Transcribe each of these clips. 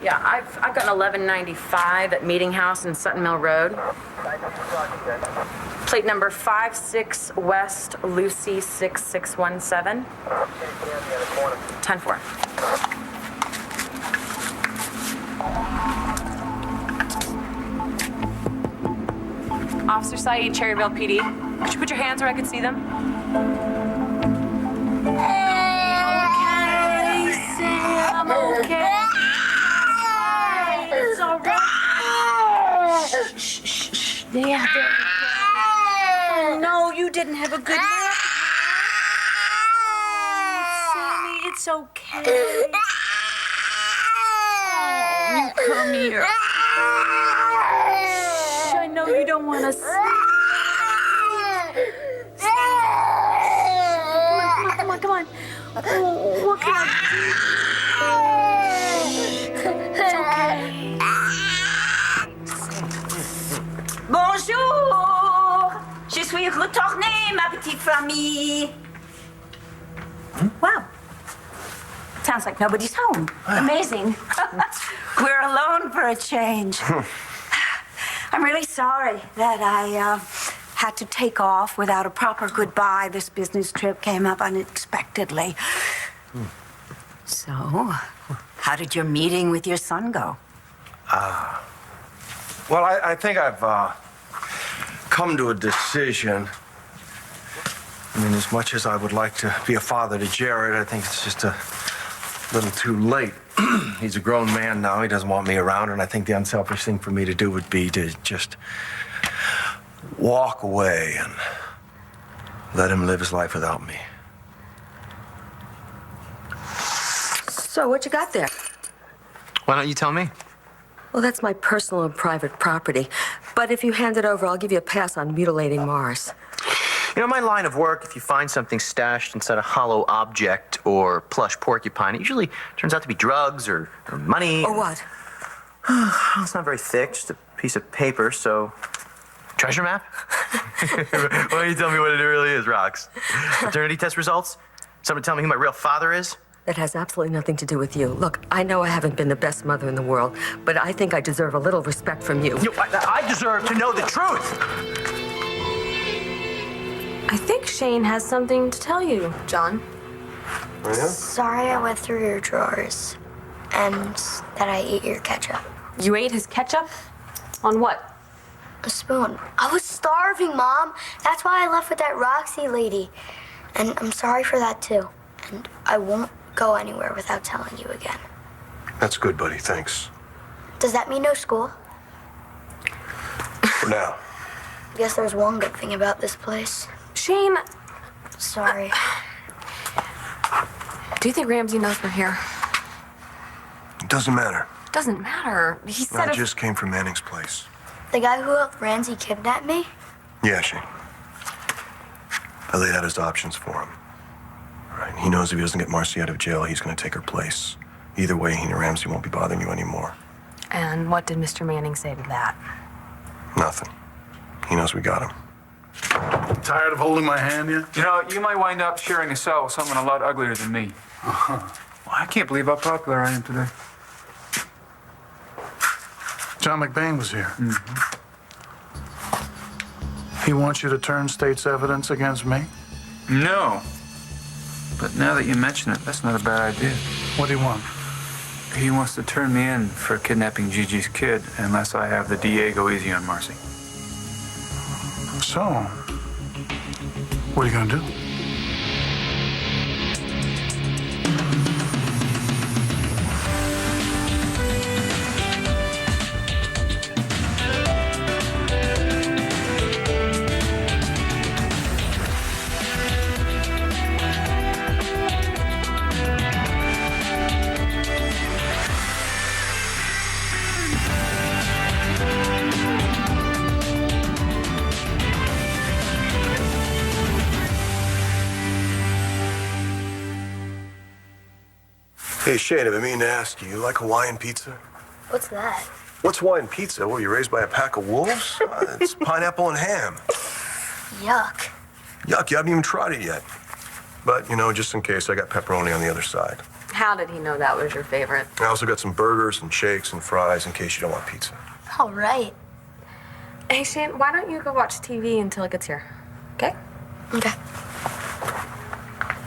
Yeah, I've got an 1195 at Meeting House in Sutton Mill Road. Plate number 56 West Lucy 6617. 10-4. Officer Saeed, Cherryville PD. Could you put your hands where I could see them? Okay, Sam, okay. It's all right. Shh, shh, shh. Yeah, oh, no, you didn't have a good nap. Sammy, it's okay. Oh, come here. I know you don't want to sleep. Come on. Oh, what can I do? It's okay. Bonjour! Je suis retournée, ma petite famille. Wow. Sounds like nobody's home. Amazing. We're alone for a change. I'm really sorry that I had to take off without a proper goodbye. This business trip came up unexpectedly. So, how did your meeting with your son go? Well, I think I've come to a decision. I mean, as much as I would like to be a father to Jared, I think it's just a little too late. He's a grown man now. He doesn't want me around, and I think the unselfish thing for me to do would be to just walk away and let him live his life without me. So, what you got there? Why don't you tell me? Well, that's my personal and private property. But if you hand it over, I'll give you a pass on mutilating Mars. You know, my line of work, if you find something stashed inside a hollow object or plush porcupine, it usually turns out to be drugs or money. Or what? Well, it's not very thick, just a piece of paper, so... Treasure map? Why don't you tell me what it really is, Rox? Paternity test results? Someone tell me who my real father is? That has absolutely nothing to do with you. Look, I know I haven't been the best mother in the world, but I think I deserve a little respect from you. I deserve to know the truth! I think Shane has something to tell you, John. Oh, yeah? Sorry I went through your drawers and that I ate your ketchup. You ate his ketchup? On what? A spoon. I was starving, Mom. That's why I left with that Roxy lady. And I'm sorry for that, too. And I won't go anywhere without telling you again. That's good, buddy. Thanks. Does that mean no school? For now. Guess there's one good thing about this place. Shane, Sorry. do you think Ramsey knows we're here? It doesn't matter. Doesn't matter. He said I just came from Manning's place. The guy who helped Ramsey kidnap me? Yeah, Shane. I laid out his options for him. All right, he knows if he doesn't get Marcy out of jail, he's going to take her place. Either way, he and Ramsey won't be bothering you anymore. And what did Mr. Manning say to that? Nothing. He knows we got him. Tired of holding my hand yet? You know, you might wind up sharing a cell with someone a lot uglier than me. Well, I can't believe how popular I am today. John McBain was here. He wants you to turn state's evidence against me? No. But now that you mention it, that's not a bad idea. What do you want? He wants to turn me in for kidnapping Gigi's kid unless I have the DA go easy on Marcy. So, what are you gonna do? Hey, Shane, I've been meaning to ask you, you like Hawaiian pizza? What's that? What's Hawaiian pizza? Were you raised by a pack of wolves? It's pineapple and ham. Yuck. Yuck, you haven't even tried it yet. But, you know, just in case, I got pepperoni on the other side. How did he know that was your favorite? I also got some burgers and shakes and fries in case you don't want pizza. All right. Hey, Shane, why don't you go watch TV until it gets here? Okay? Okay.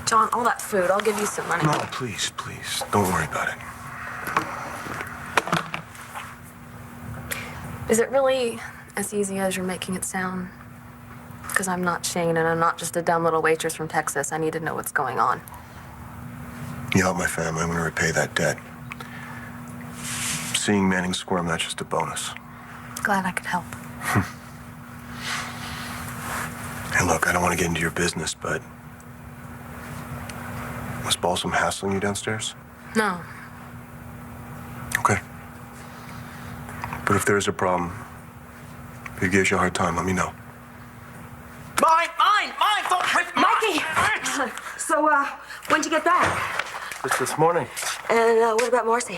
John, all that food, I'll give you some money. No, please, please. Don't worry about it. Is it really as easy as you're making it sound? Because I'm not Shane, and I'm not just a dumb little waitress from Texas. I need to know what's going on. You help my family, I'm going to repay that debt. Seeing Manning squirm, that's just a bonus. Glad I could help. Hey, look, I don't want to get into your business, but was Balsam hassling you downstairs? No. Okay. But if there is a problem, if he gives you a hard time, let me know. Mine! Don't rip Mikey! So, when'd you get back? Just this morning. And what about Marcy?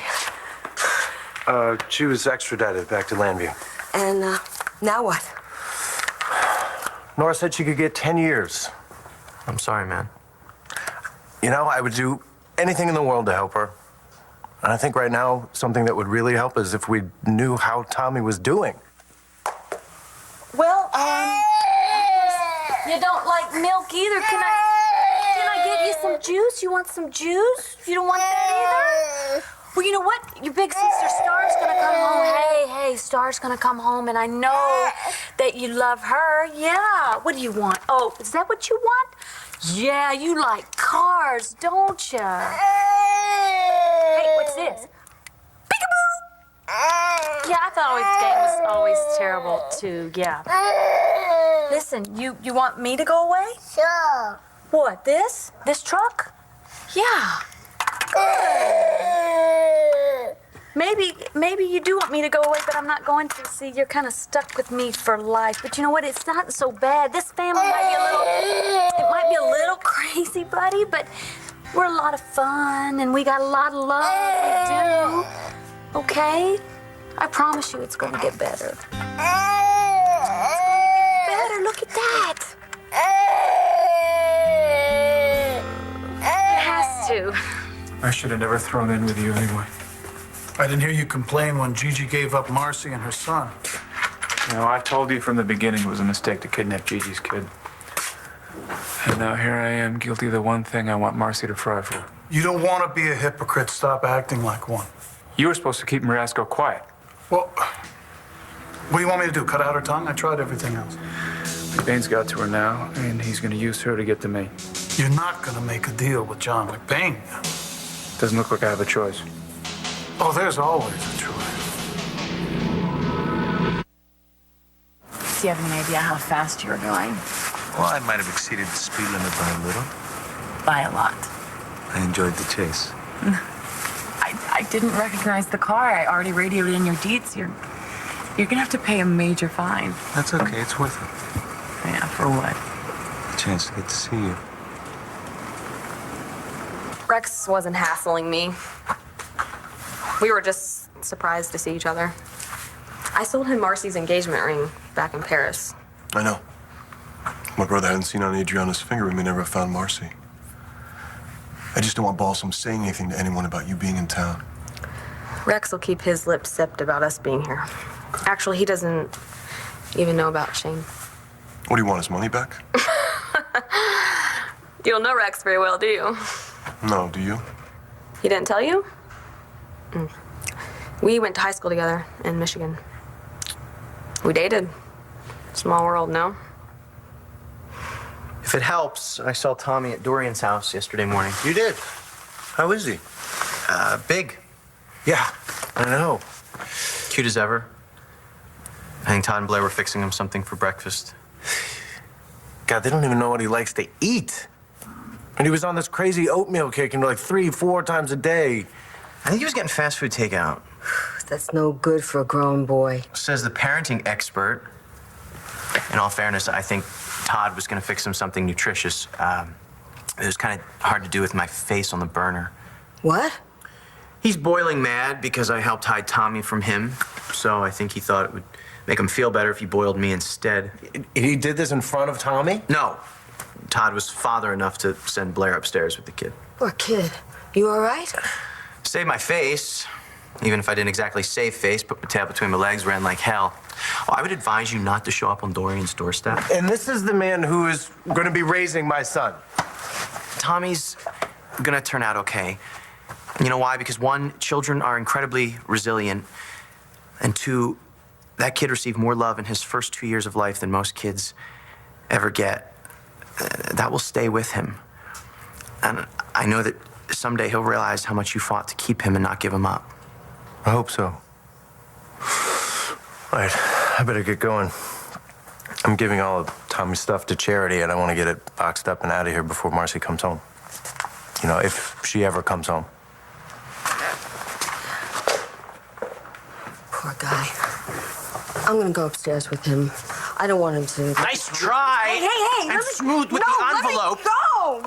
She was extradited back to Landview. And now what? Nora said she could get 10 years. I'm sorry, man. You know, I would do anything in the world to help her. And I think right now, something that would really help is if we knew how Tommy was doing. Well, you don't like milk either. Can I get you some juice? You want some juice? You don't want that either? Well, you know what? Your big sister Star's gonna come home. Hey, Star's gonna come home, and I know that you love her. Yeah. What do you want? Oh, is that what you want? Yeah, you like cars, don't you? Hey, what's this? Peekaboo! Yeah, I thought game was always terrible, too. Yeah. Listen, you want me to go away? Sure. What, this? This truck? Yeah. Maybe you do want me to go away, but I'm not going to. See, you're kind of stuck with me for life. But you know what? It's not so bad. This family might be a little crazy, buddy, but we're a lot of fun, and we got a lot of love. We do. Okay? I promise you it's going to get better. It's going to get better. Look at that. It has to. I should have never thrown in with you anyway. I didn't hear you complain when Gigi gave up Marcy and her son. You know, I told you from the beginning it was a mistake to kidnap Gigi's kid. And now here I am, guilty of the one thing I want Marcy to fry for. You don't want to be a hypocrite. Stop acting like one. You were supposed to keep Marasco quiet. Well, what do you want me to do? Cut out her tongue? I tried everything else. McBain's got to her now, and he's going to use her to get to me. You're not going to make a deal with John McBain. Doesn't look like I have a choice. Oh, there's always a choice. Do you have any idea how fast you were going? Well, I might have exceeded the speed limit by a little. By a lot. I enjoyed the chase. I didn't recognize the car. I already radioed in your deeds. You're gonna have to pay a major fine. That's okay. It's worth it. Yeah, for what? A chance to get to see you. Rex wasn't hassling me. We were just surprised to see each other. I sold him Marcy's engagement ring back in Paris. I know. My brother hadn't seen on Adriana's finger. We may never have found Marcy. I just don't want Balsam saying anything to anyone about you being in town. Rex will keep his lips zipped about us being here. Actually, he doesn't even know about Shane. What do you want, his money back? You don't know Rex very well, do you? No, do you? He didn't tell you? We went to high school together in Michigan. We dated. Small world, no? If it helps, I saw Tommy at Dorian's house yesterday morning. You did? How is he? Big. Yeah, I know. Cute as ever. I think Todd and Blair were fixing him something for breakfast. God, they don't even know what he likes to eat. And he was on this crazy oatmeal kick and like 3-4 times a day. I think he was getting fast food takeout. That's no good for a grown boy. Says the parenting expert. In all fairness, I think Todd was going to fix him something nutritious. It was kind of hard to do with my face on the burner. What? He's boiling mad because I helped hide Tommy from him. So I think he thought it would make him feel better if he boiled me instead. He did this in front of Tommy? No. Todd was father enough to send Blair upstairs with the kid. Poor kid. You all right? Saved my face. Even if I didn't exactly save face, put my tail between my legs, ran like hell. Oh, I would advise you not to show up on Dorian's doorstep. And this is the man who is going to be raising my son. Tommy's gonna turn out okay. You know why? Because one, children are incredibly resilient, and two, that kid received more love in his first 2 years of life than most kids ever get. That will stay with him. And I know that someday he'll realize how much you fought to keep him and not give him up. I hope so. All right, I better get going. I'm giving all of Tommy's stuff to charity, and I want to get it boxed up and out of here before Marcy comes home. You know, if she ever comes home. Poor guy. I'm gonna go upstairs with him. I don't want him to. Nice try. Hey, And smooth with the envelope.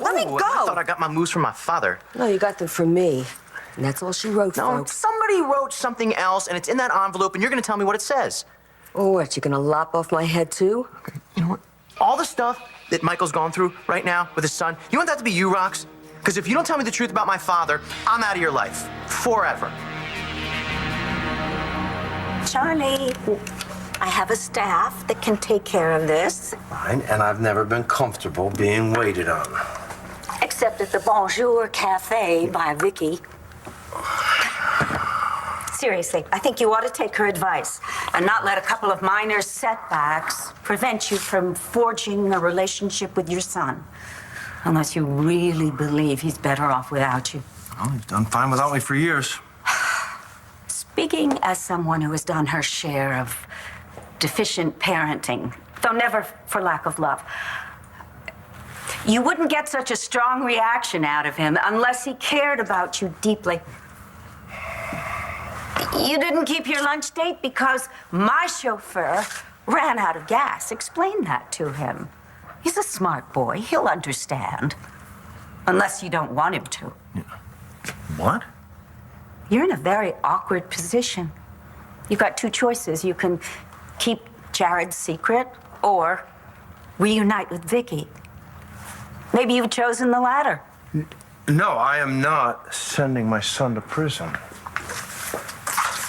Let me go. I thought I got my moves from my father. No, you got them from me. And that's all she wrote, No, folks. somebody wrote something else, and it's in that envelope, and you're gonna tell me what it says. Oh, what, you gonna lop off my head, too? You know what? All the stuff that Michael's gone through right now with his son, you want that to be you, Rox? Because if you don't tell me the truth about my father, I'm out of your life. Forever. Charlie, I have a staff that can take care of this. Fine, and I've never been comfortable being waited on. Except at the Bonjour Cafe by Vicky. Seriously, I think you ought to take her advice and not let a couple of minor setbacks prevent you from forging a relationship with your son. Unless you really believe he's better off without you. Well, he's done fine without me for years. Speaking as someone who has done her share of deficient parenting, though never for lack of love, you wouldn't get such a strong reaction out of him unless he cared about you deeply. You didn't keep your lunch date because my chauffeur ran out of gas. Explain that to him. He's a smart boy. He'll understand. Unless you don't want him to. What? You're in a very awkward position. You've got two choices. You can keep Jared's secret or reunite with Vicky. Maybe you've chosen the latter. No, I am not sending my son to prison.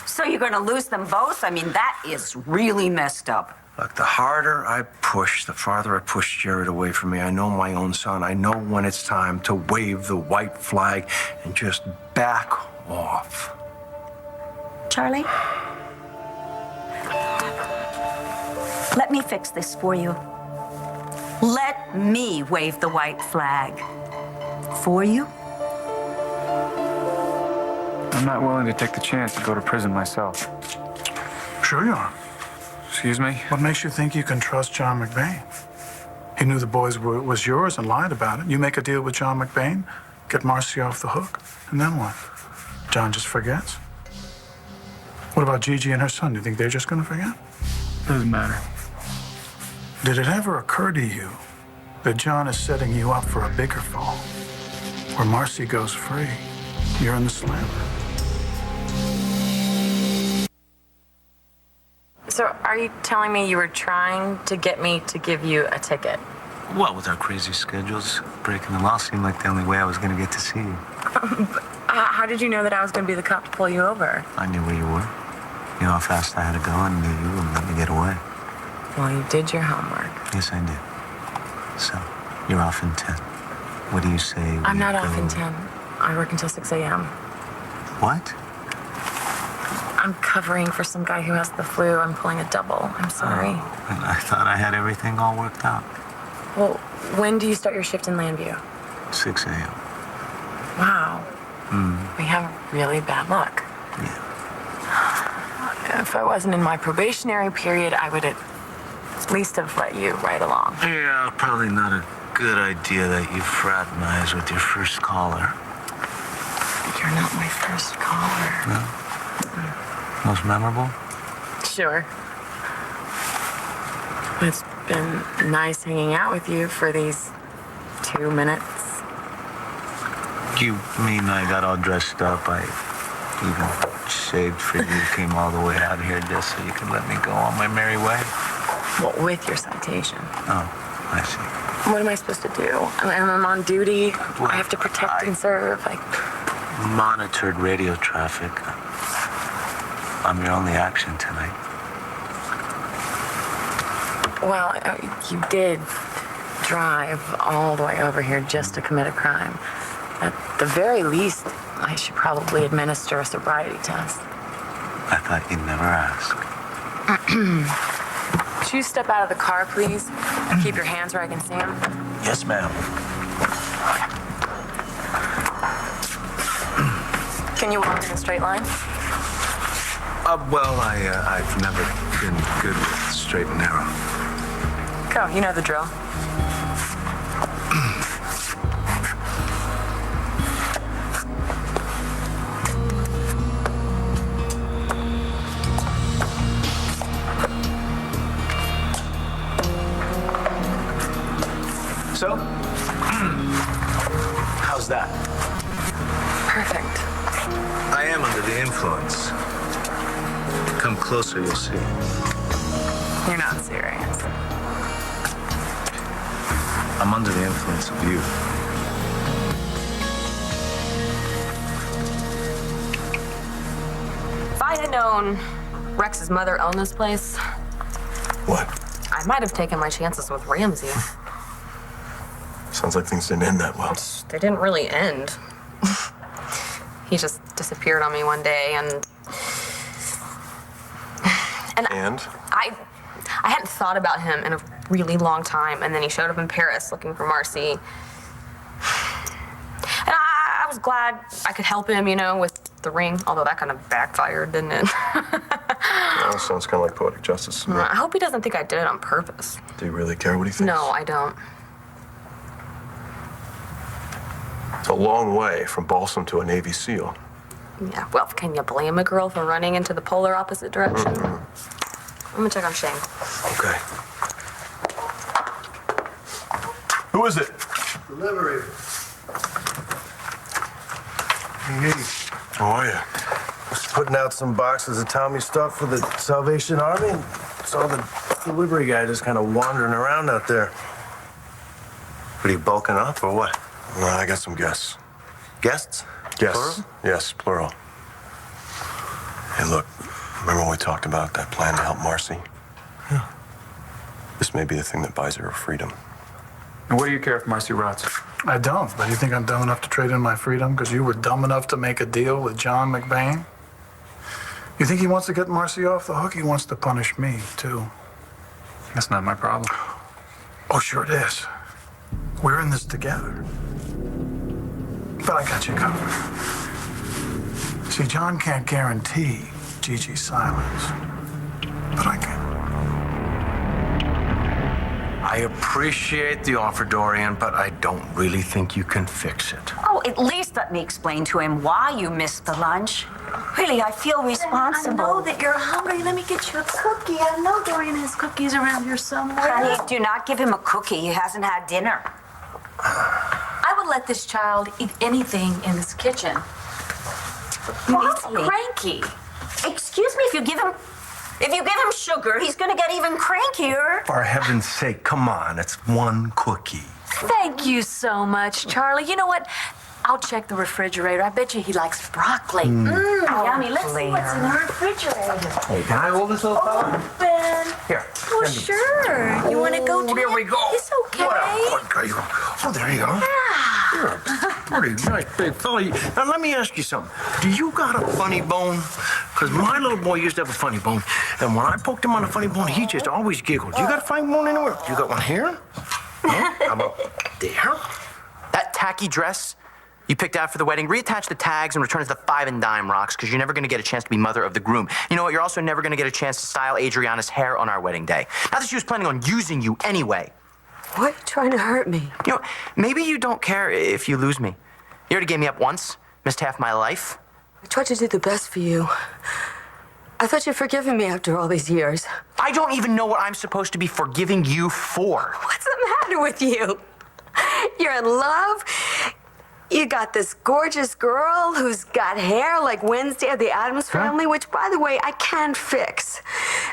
So you're going to lose them both? I mean, that is really messed up. Look, the harder I push, the farther I push Jared away from me. I know my own son. I know when it's time to wave the white flag and just back off. Charlie? Let me fix this for you. Let me wave the white flag. For you? I'm not willing to take the chance to go to prison myself. Sure you are. Excuse me? What makes you think you can trust John McBain? He knew the boys was yours and lied about it. You make a deal with John McBain, get Marcy off the hook, and then what? John just forgets? What about Gigi and her son? Do you think they're just going to forget? Doesn't matter. Did it ever occur to you that John is setting you up for a bigger fall? Where Marcy goes free, you're in the slammer. So are you telling me you were trying to get me to give you a ticket? Well, with our crazy schedules, breaking the law seemed like the only way I was going to get to see you. How did you know that I was going to be the cop to pull you over? I knew where you were. You know how fast I had to go, and knew you wouldn't let me get away. Well, you did your homework. Yes, I did. So, you're off in 10. What do you say? I'm we not go... off in 10. I work until 6 a.m. What? I'm covering for some guy who has the flu. I'm pulling a double. I'm sorry. Oh, I thought I had everything all worked out. Well, when do you start your shift in Landview? 6 a.m. Wow. We have really bad luck. Yeah. If I wasn't in my probationary period, I would at least have let you ride along. Yeah, probably not a good idea that you fraternize with your first caller. You're not my first caller. No? Most memorable? Sure. It's been nice hanging out with you for these 2 minutes. You mean I got all dressed up? I even shaved for you, came all the way out here just so you could let me go on my merry way? Well, with your citation. Oh, I see. What am I supposed to do? I'm on duty. I have to protect and serve. monitored radio traffic. I'm your only action tonight. Well, you did drive all the way over here just to commit a crime. At the very least, I should probably administer a sobriety test. I thought you'd never ask. Could you step out of the car, please? Keep your hands where I can see them. Yes, ma'am. Can you walk in a straight line? Well, I've never been good with straight and narrow. Go, you know the drill. So, how's that? Perfect. I am under the influence. Come closer, you'll see. You're not serious. I'm under the influence of you. If I had known Rex's mother owned this place, What? I might have taken my chances with Ramsey. Sounds like things didn't end that well. They didn't really end. He just disappeared on me one day, and I hadn't thought about him in a really long time, and then he showed up in Paris looking for Marcy. And I was glad I could help him, with the ring, although that kind of backfired, didn't it? Well, sounds kind of like poetic justice to me. I hope he doesn't think I did it on purpose. Do you really care what he thinks? No, I don't. It's a long way from Balsam to a Navy SEAL. Yeah, well, can you blame a girl for running into the polar opposite direction? I'm gonna check on Shane. Okay. Who is it? Delivery. Hey. How are you? Just putting out some boxes of Tommy stuff for the Salvation Army, and saw the delivery guy just kind of wandering around out there. What, are you bulking up or what? No, I got some guests. Guests? Yes. Plural? Yes, plural. Hey, look, remember when we talked about that plan to help Marcy? Yeah. This may be the thing that buys her her freedom. And what do you care if Marcy rots? I don't, but you think I'm dumb enough to trade in my freedom because you were dumb enough to make a deal with John McBain? You think he wants to get Marcy off the hook? He wants to punish me, too. That's not my problem. Oh, sure it is. We're in this together. But I got you covered. See, John can't guarantee Gigi's silence, but I can. I appreciate the offer, Dorian, but I don't really think you can fix it. Oh, at least let me explain to him why you missed the lunch. Really, I feel responsible. I know that you're hungry. Let me get you a cookie. I know Dorian has cookies around here somewhere. Honey, do not give him a cookie. He hasn't had dinner. I would let this child eat anything in this kitchen. He's cranky. Excuse me, if you give him sugar, he's gonna get even crankier. For heaven's sake, come on. It's one cookie. Thank you so much, Charlie. You know what? I'll check the refrigerator. I bet you he likes broccoli. Yummy. Let's see what's in the refrigerator. Hey, can I hold this little fella? Ben. Here. Well, sure. You want to go to There we go. It's okay. What a good guy you are. Oh, there you go. You're a pretty nice big fella. Now, let me ask you something. Do you got a funny bone? Because my little boy used to have a funny bone, and when I poked him on a funny bone, he just always giggled. You got a funny bone anywhere? You got one here? No? How about there? That tacky dress you picked out for the wedding, reattach the tags and return it to the 5 and dime rocks, because you're never going to get a chance to be mother of the groom. You know what? You're also never going to get a chance to style Adriana's hair on our wedding day. Not that she was planning on using you anyway. Why are you trying to hurt me? You know, maybe you don't care if you lose me. You already gave me up once, missed half my life. I tried to do the best for you. I thought you'd forgiven me after all these years. I don't even know what I'm supposed to be forgiving you for. What's the matter with you? You're in love? You got this gorgeous girl who's got hair like Wednesday of the Addams Family, which, by the way, I can fix.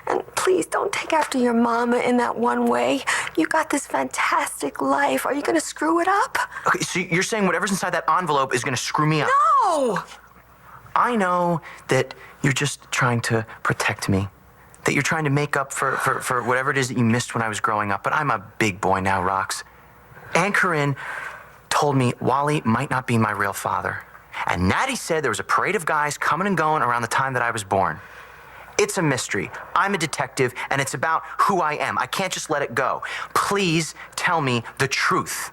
And please don't take after your mama in that one way. You got this fantastic life. Are you going to screw it up? Okay, so you're saying whatever's inside that envelope is going to screw me up? No! I know that you're just trying to protect me, that you're trying to make up for whatever it is that you missed when I was growing up, but I'm a big boy now, Rox. Aunt Corinne told me Wally might not be my real father. And Natty said there was a parade of guys coming and going around the time that I was born. It's a mystery. I'm a detective, and it's about who I am. I can't just let it go. Please tell me the truth.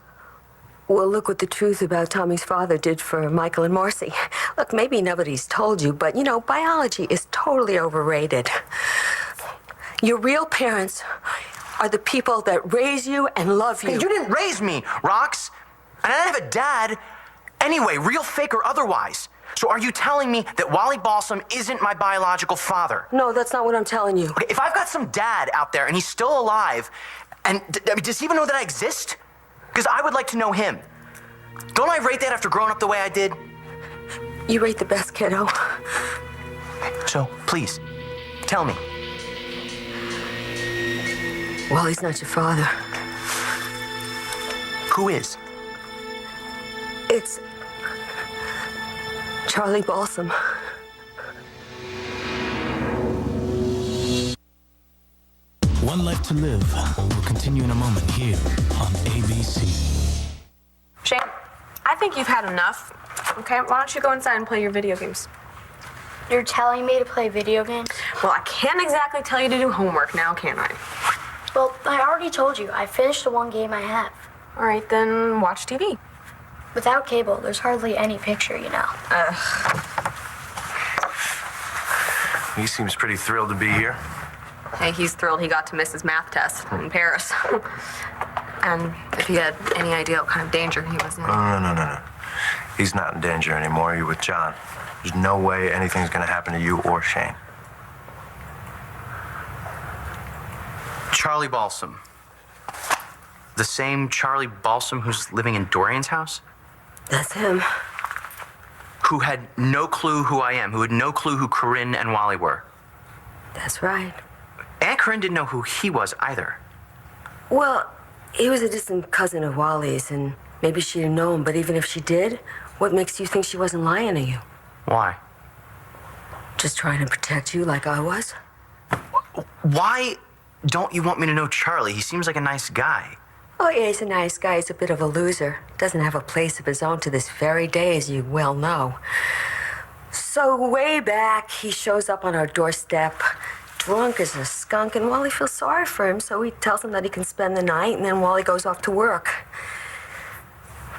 Well, look what the truth about Tommy's father did for Michael and Marcy. Look, maybe nobody's told you, but, you know, biology is totally overrated. Your real parents are the people that raise you and love you. Hey, you didn't raise me, Rox. And I didn't have a dad. Anyway, real, fake, or otherwise. So are you telling me that Wally Balsam isn't my biological father? No, that's not what I'm telling you. Okay, if I've got some dad out there and he's still alive, and does he even know that I exist? Because I would like to know him. Don't I rate that after growing up the way I did? You rate the best, kiddo. So, please, tell me. Wally's not your father. Who is? It's Charlie Balsam. One Life to Live will continue in a moment here on ABC. Shane, I think you've had enough. Okay, why don't you go inside and play your video games? You're telling me to play video games? Well, I can't exactly tell you to do homework now, can I? Well, I already told you. I finished the one game I have. All right, then watch TV. Without cable, there's hardly any picture, you know. He seems pretty thrilled to be here. Hey, he's thrilled he got to miss his math test in Paris. And if he had any idea what kind of danger he was in. No. He's not in danger anymore. You're with John. There's no way anything's gonna happen to you or Shane. Charlie Balsam. The same Charlie Balsam who's living in Dorian's house? That's him. Who had no clue who I am, who had no clue who Corinne and Wally were. That's right. Aunt Corinne didn't know who he was either. Well, he was a distant cousin of Wally's, and maybe she didn't know him, but even if she did, what makes you think she wasn't lying to you? Why? Just trying to protect you like I was? Why don't you want me to know Charlie? He seems like a nice guy. Oh, yeah, he's a nice guy. He's a bit of a loser. Doesn't have a place of his own to this very day, as you well know. So way back, he shows up on our doorstep, drunk as a skunk, and Wally feels sorry for him, so he tells him that he can spend the night, and then Wally goes off to work.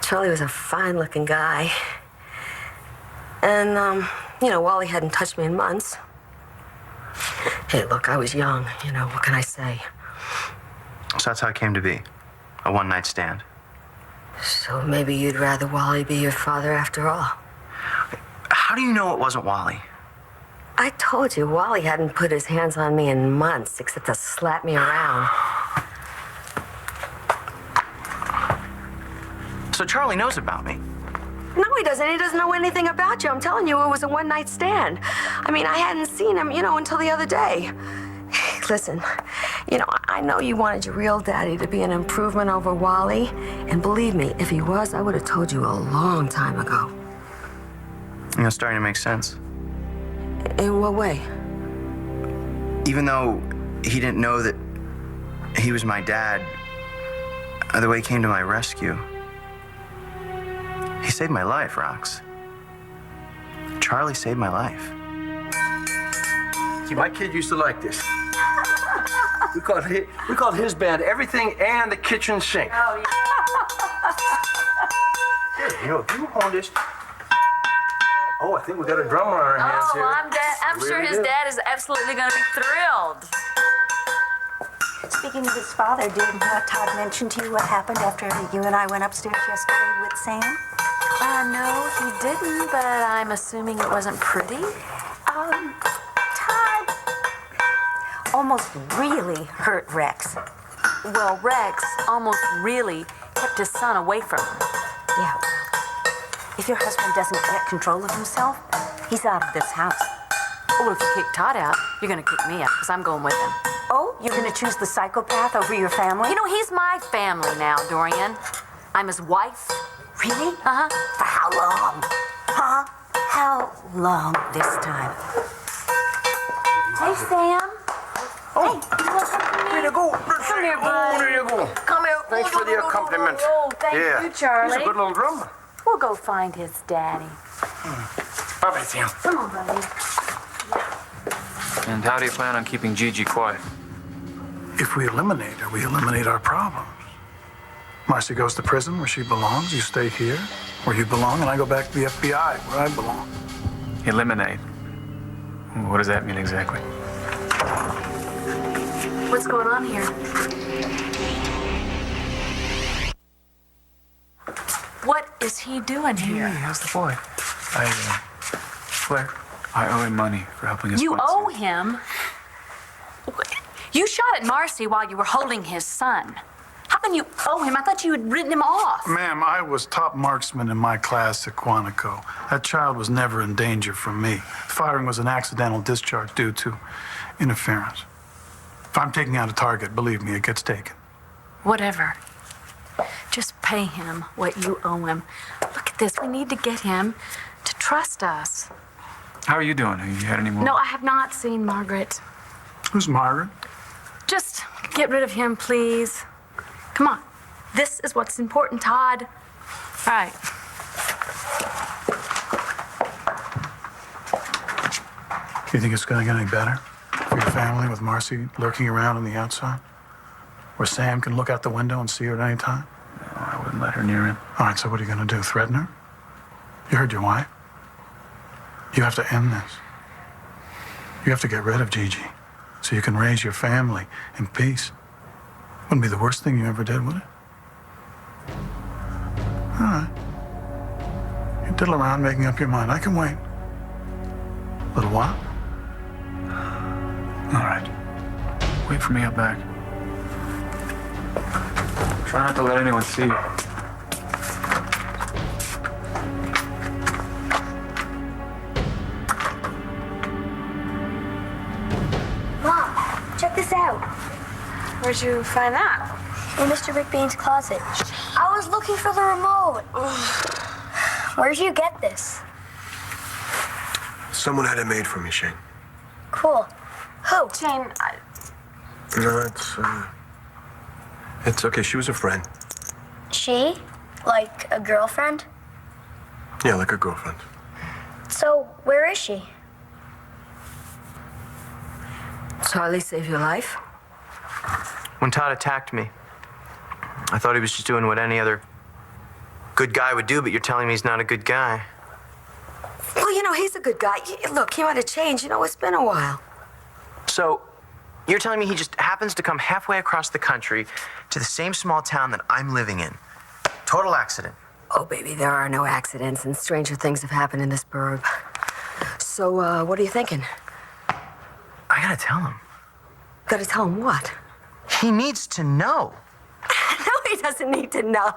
Charlie was a fine-looking guy. And, Wally hadn't touched me in months. Hey, look, I was young, what can I say? So that's how it came to be. A one-night stand. So maybe you'd rather Wally be your father after all. How do you know it wasn't Wally? I told you, Wally hadn't put his hands on me in months, except to slap me around. So Charlie knows about me. No, he doesn't. He doesn't know anything about you. I'm telling you, it was a one-night stand. I mean, I hadn't seen him, until the other day. Listen, I know you wanted your real daddy to be an improvement over Wally. And believe me, if he was, I would have told you a long time ago. It's starting to make sense. In what way? Even though he didn't know that he was my dad, the way he came to my rescue, he saved my life, Rox. Charlie saved my life. See, my kid used to like this. We called his band Everything and the Kitchen Sink. Oh, yeah. Here, you hold this. Oh, I think we got a drummer on our hands here. I'm sure his dad is absolutely going to be thrilled. Speaking of his father, did Todd mention to you what happened after you and I went upstairs yesterday with Sam? No, he didn't, but I'm assuming it wasn't pretty. Todd almost really hurt Rex. Well, Rex almost really kept his son away from him. Yeah. If your husband doesn't get control of himself, he's out of this house. Well, if you kick Todd out, you're gonna kick me out, because I'm going with him. Oh, you're gonna choose the psychopath over your family? You know, he's my family now, Dorian. I'm his wife. Really? Uh-huh. For how long? Huh? How long this time? Hey, Sam. Oh, Hey, you want something? way to go. Come here, Oh, buddy. there you go. Come here. Thanks for the accompaniment. Oh, thank Yeah. you, Charlie. He's a good little drummer. We'll go find his daddy. Bye-bye, Sam. Come on, buddy. And how do you plan on keeping Gigi quiet? If we eliminate her, we eliminate our problems. Marcy goes to prison where she belongs. You stay here where you belong, and I go back to the FBI where I belong. Eliminate. What does that mean exactly? What's going on here? What is he doing here? Hey, how's the boy? Claire, I owe him money for helping us. You owe him? You shot at Marcy while you were holding his son. How can you owe him? I thought you had written him off. Ma'am, I was top marksman in my class at Quantico. That child was never in danger from me. Firing was an accidental discharge due to interference. If I'm taking out a target, believe me, it gets taken. Whatever. Just pay him what you owe him. Look at this. We need to get him to trust us. How are you doing? Have you had any more? No, I have not seen Margaret. Who's Margaret? Just get rid of him, please. Come on. This is what's important, Todd. All right. Do you think it's going to get any better for your family with Marcy lurking around on the outside? Where Sam can look out the window and see her at any time? No, I wouldn't let her near him. All right, so what are you going to do? Threaten her? You heard your wife. You have to end this. You have to get rid of Gigi so you can raise your family in peace. Wouldn't be the worst thing you ever did, would it? All right. You diddle around making up your mind. I can wait. A little while. All right. Wait for me out back. Try not to let anyone see you. Mom, check this out. Where'd you find that? In Mr. McBain's closet. I was looking for the remote. Where'd you get this? Someone had it made for me, Shane. Cool. Who? Jane, No, it's okay. She was a friend. She? Like a girlfriend? Yeah, like a girlfriend. So, where is she? Charlie saved your life? When Todd attacked me, I thought he was just doing what any other good guy would do, but you're telling me he's not a good guy. Well, you know, he's a good guy. Look, he might have changed. You know, it's been a while. So, you're telling me he just happens to come halfway across the country to the same small town that I'm living in? Total accident. Oh, baby, there are no accidents, and stranger things have happened in this burg. So, what are you thinking? I gotta tell him. Gotta tell him what? He needs to know. No, he doesn't need to know.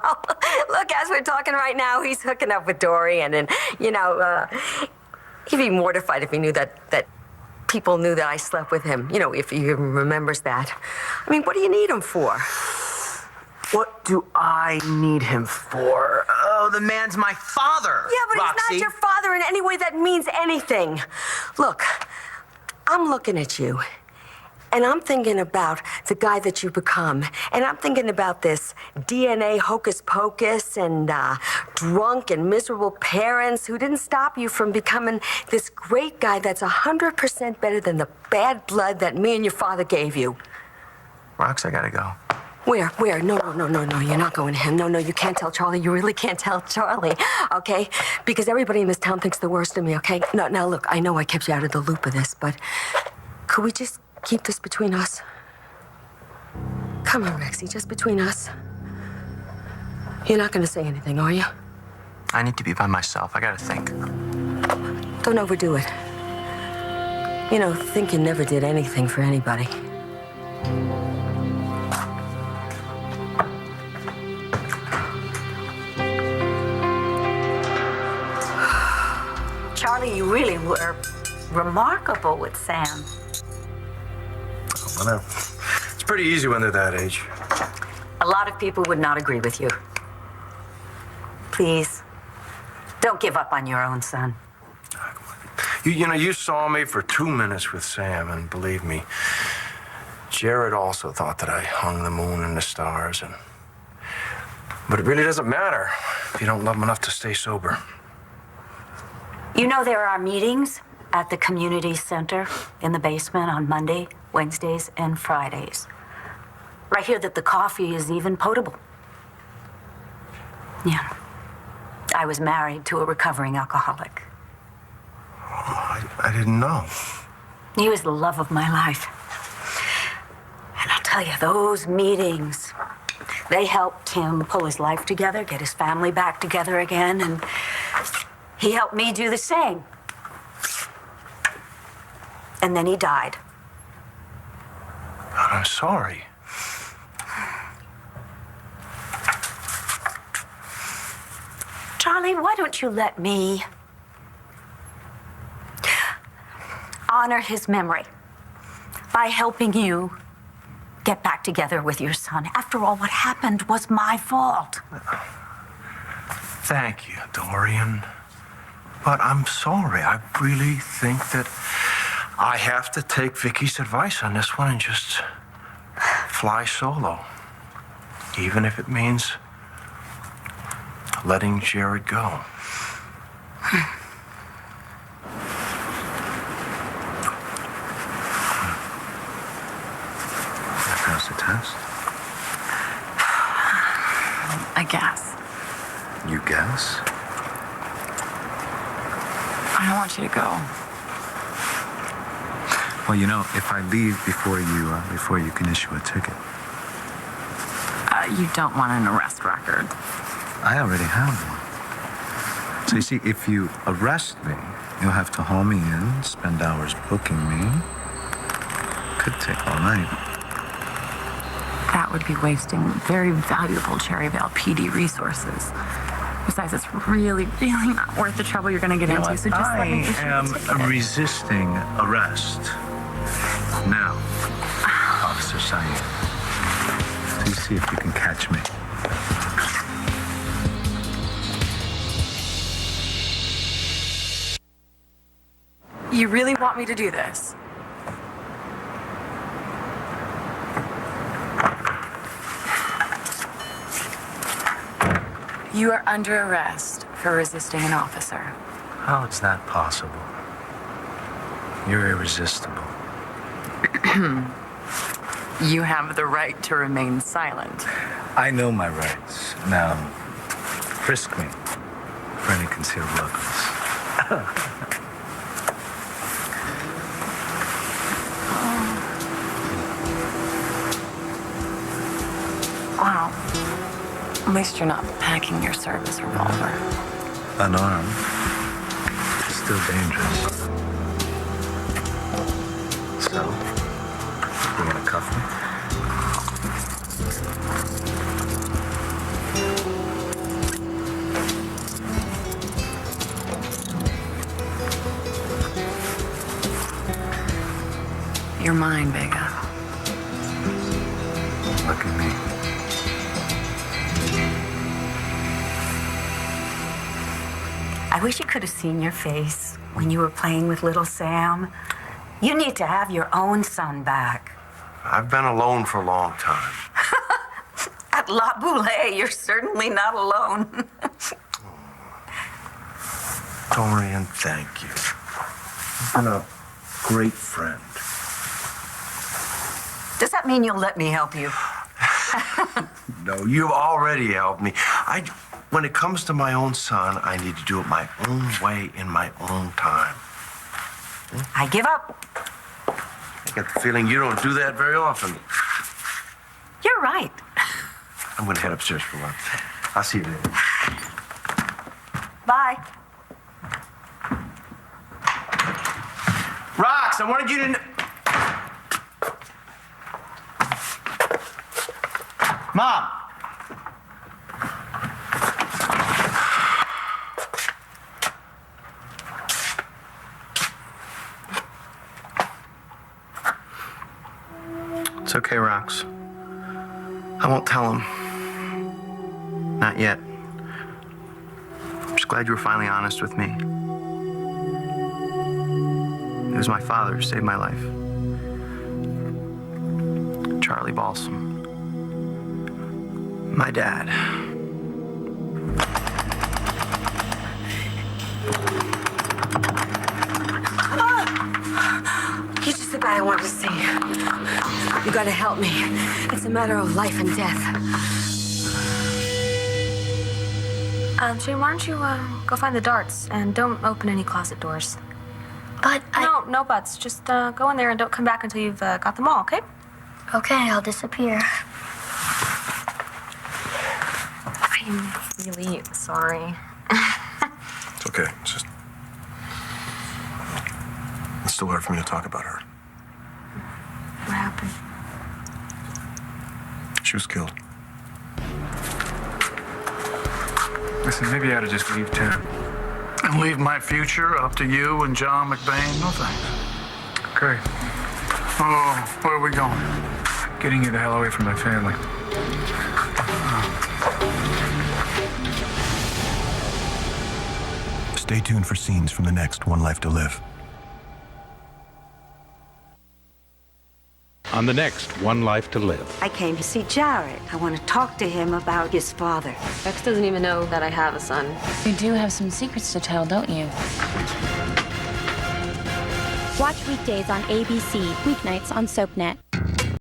Look, as we're talking right now, he's hooking up with Dorian, and, you know, he'd be mortified if he knew that people knew that I slept with him. You know, if he even remembers that. I mean, what do you need him for? What do I need him for? Oh, the man's my father. Yeah, but Roxy. he's not your father in any way that means anything. Look, I'm looking at you, and I'm thinking about the guy that you become, and I'm thinking about this DNA hocus pocus and drunk and miserable parents who didn't stop you from becoming this great guy that's 100% better than the bad blood that me and your father gave you. Rox, I gotta go. Where? No, you're not going to him. No, you can't tell Charlie. You really can't tell Charlie, okay? Because everybody in this town thinks the worst of me, okay? No, now look, I know I kept you out of the loop of this, but could we just keep this between us? Come on, Rexy, just between us. You're not going to say anything, are you? I need to be by myself. I gotta think. Don't overdo it. You know, thinking never did anything for anybody. you really were remarkable with Sam. I know. It's pretty easy when they're that age. A lot of people would not agree with you. Please, don't give up on your own son. You saw me for 2 minutes with Sam, and believe me, Jared also thought that I hung the moon and the stars, but it really doesn't matter if you don't love him enough to stay sober. You know there are meetings at the community center in the basement on Monday, Wednesdays, and Fridays. I hear that the coffee is even potable. Yeah. I was married to a recovering alcoholic. I didn't know. He was the love of my life. And I'll tell you, those meetings, they helped him pull his life together, get his family back together again, and he helped me do the same. And then he died. I'm sorry. Charlie, why don't you let me honor his memory by helping you get back together with your son? After all, what happened was my fault. Thank you, Dorian. But I'm sorry. I really think that I have to take Vicky's advice on this one and just fly solo. Even if it means letting Jared go. Pass the test? I guess. You guess? I don't want you to go. Well, if I leave before you can issue a ticket. You don't want an arrest record. I already have one. So you see, if you arrest me, you'll have to haul me in, spend hours booking me. Could take all night. That would be wasting very valuable Cherryvale PD resources. Besides, it's really, really not worth the trouble you're going to get into. So just let me issue I am resisting arrest. Now, Officer Saeed, please see if you can catch me. You really want me to do this? You are under arrest for resisting an officer. How is that possible? You're irresistible. You have the right to remain silent. I know my rights. Now, frisk me for any concealed weapons. Wow. At least you're not packing your service revolver. Unarmed. Still dangerous. So, you gonna cuff me? You're mine, Vega. Look at me. I wish you could have seen your face when you were playing with little Sam. You need to have your own son back. I've been alone for a long time. At La Boule, you're certainly not alone. Dorian, thank you. You've been a great friend. Does that mean you'll let me help you? No, you've already helped me. When it comes to my own son, I need to do it my own way in my own time. I give up. I get the feeling you don't do that very often. You're right. I'm going to head upstairs for lunch. I'll see you later. Bye. Rox, I wanted you to... Mom! It's okay, Rox. I won't tell him. Not yet. I'm just glad you were finally honest with me. It was my father who saved my life. Charlie Balsam. My dad. He's just the guy I wanted to see. You gotta help me. It's a matter of life and death. Shane, why don't you go find the darts and don't open any closet doors? But No buts. Just go in there and don't come back until you've got them all, okay? Okay, I'll disappear. I'm really sorry. It's okay. It's just... It's still hard for me to talk about her. What happened? She was killed. Listen, maybe I ought to just leave town. And leave my future up to you and John McBain? No thanks. Okay. Oh, where are we going? Getting you the hell away from my family. Stay tuned for scenes from the next One Life to Live. On the next One Life to Live. I came to see Jared. I want to talk to him about his father. Rex doesn't even know that I have a son. You do have some secrets to tell, don't you? Watch weekdays on ABC, weeknights on SoapNet.